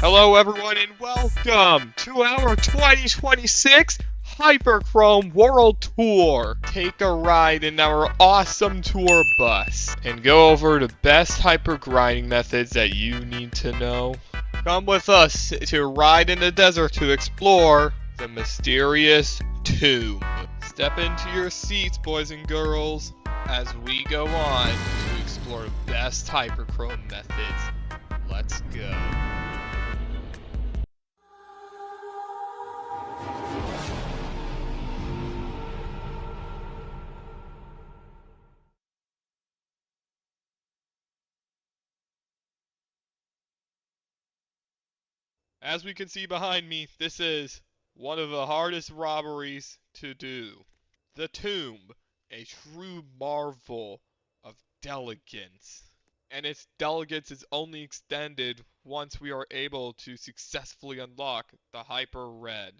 Hello everyone and welcome to our 2026 Hyperchrome World Tour. Take a ride in our awesome tour bus and go over the best hyper grinding methods that you need to know. Come with us to ride in the desert to explore the mysterious tomb. Step into your seats, boys and girls, as we go on to explore the best hyperchrome methods. Let's go. As we can see behind me, this is one of the hardest robberies to do. The tomb, a true marvel of elegance. And its elegance is only extended once we are able to successfully unlock the Hyper Red.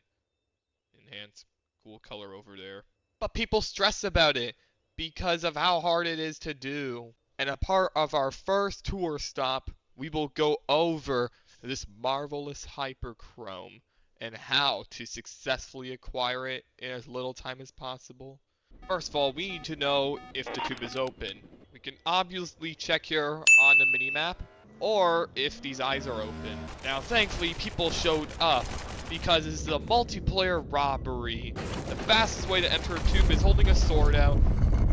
Enhance, cool color over there. But people stress about it because of how hard it is to do. And a part of our first tour stop, we will go over this marvelous hyperchrome and how to successfully acquire it in as little time as possible. First of all, we need to know if the tube is open. We can obviously check here on the minimap, or if these eyes are open. Now thankfully people showed up because this is a multiplayer robbery. The fastest way to enter a tube is holding a sword out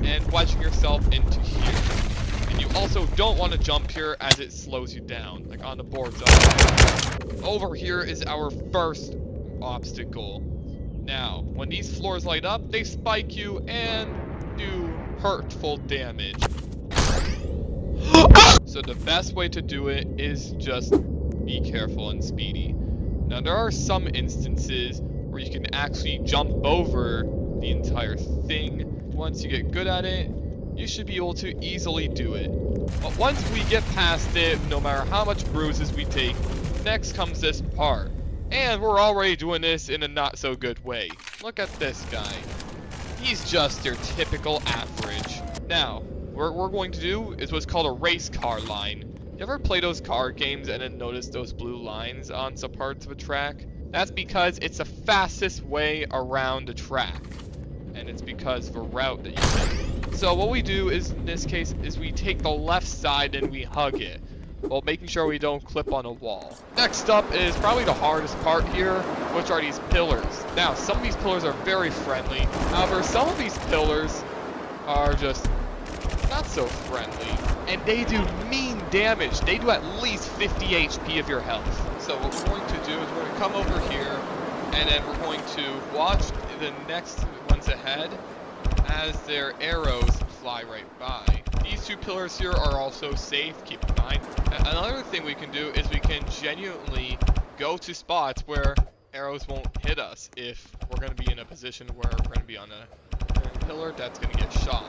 and wedging yourself into here. And you also don't want to jump here as it slows you down, like on the boards up. Over here is our first obstacle. Now, when these floors light up, they spike you and do hurtful damage. So the best way to do it is just be careful and speedy. Now there are some instances where you can actually jump over the entire thing. Once you get good at it, you should be able to easily do it. But once we get past it, no matter how much bruises we take, next comes this part. And we're already doing this in a not so good way. Look at this guy. He's just your typical average. Now, what we're going to do is what's called a race car line. You ever play those car games and then notice those blue lines on some parts of a track? That's because it's the fastest way around the track. And it's because of a route that you take. So what we do is, in this case, is we take the left side and we hug it, while making sure we don't clip on a wall. Next up is probably the hardest part here, which are these pillars. Now, some of these pillars are very friendly. However, some of these pillars are just not so friendly. And they do mean damage. They do at least 50 HP of your health. So what we're going to do is we're going to come over here, and then we're going to watch the next ones ahead as their arrows fly right by. These two pillars here are also safe, keep in mind. Another thing we can do is we can genuinely go to spots where arrows won't hit us if we're going to be in a position where we're going to be on a pillar that's going to get shot.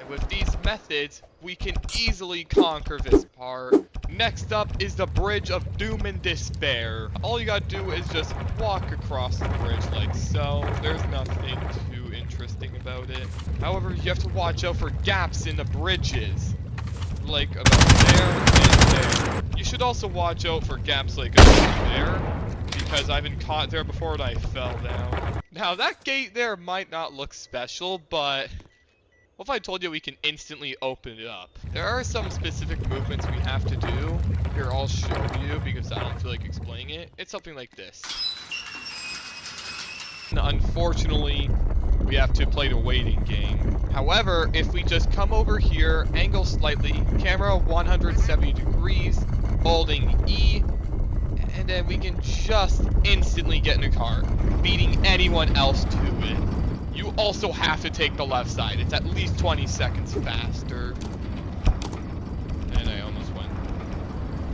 And with these methods, we can easily conquer this part. Next up is the Bridge of Doom and Despair. All you gotta do is just walk across the bridge like so. There's nothing too interesting about it. However, you have to watch out for gaps in the bridges. Like about there and there. You should also watch out for gaps like about there, because I've been caught there before and I fell down. Now that gate there might not look special, but what if I told you we can instantly open it up? There are some specific movements we have to do. Here, I'll show you because I don't feel like explaining it. It's something like this. And unfortunately, we have to play the waiting game. However, if we just come over here, angle slightly, camera 170 degrees, holding E, and then we can just instantly get in a car, beating anyone else to it. You also have to take the left side. It's at least 20 seconds faster. And I almost went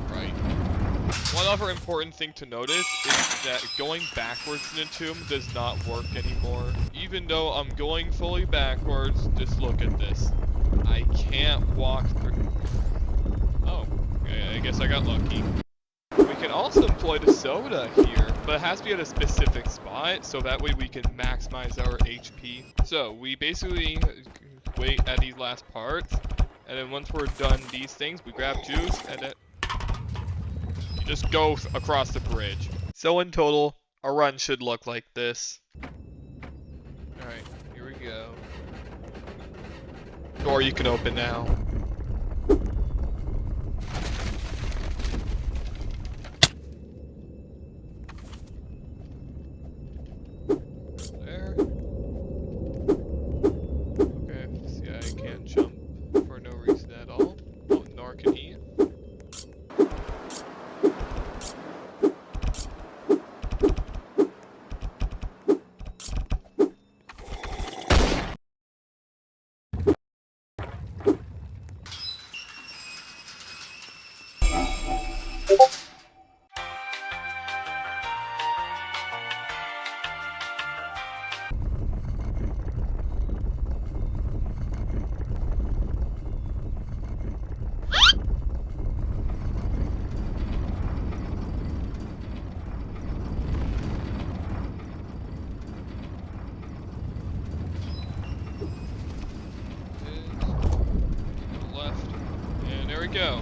right. One other important thing to notice is that going backwards in the tomb does not work anymore. Even though I'm going fully backwards, just look at this. I can't walk through. Oh, okay, I guess I got lucky. We can also employ the soda here, but it has to be at a specific spot, so that way we can maximize our HP. So we basically wait at these last parts, and then once we're done these things, we grab juice, and then just go across the bridge. So in total, our run should look like this. Alright, here we go. Door you can open now. There. Okay, see I can't jump for no reason at all. Oh, nor can he. Left. And there we go.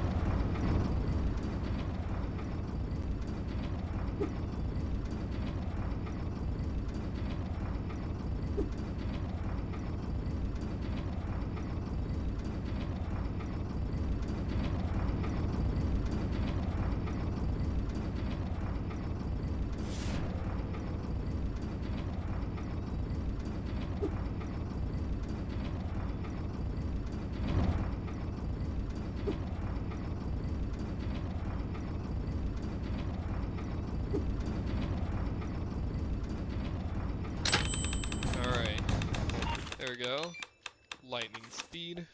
Alright. There we go. Lightning speed.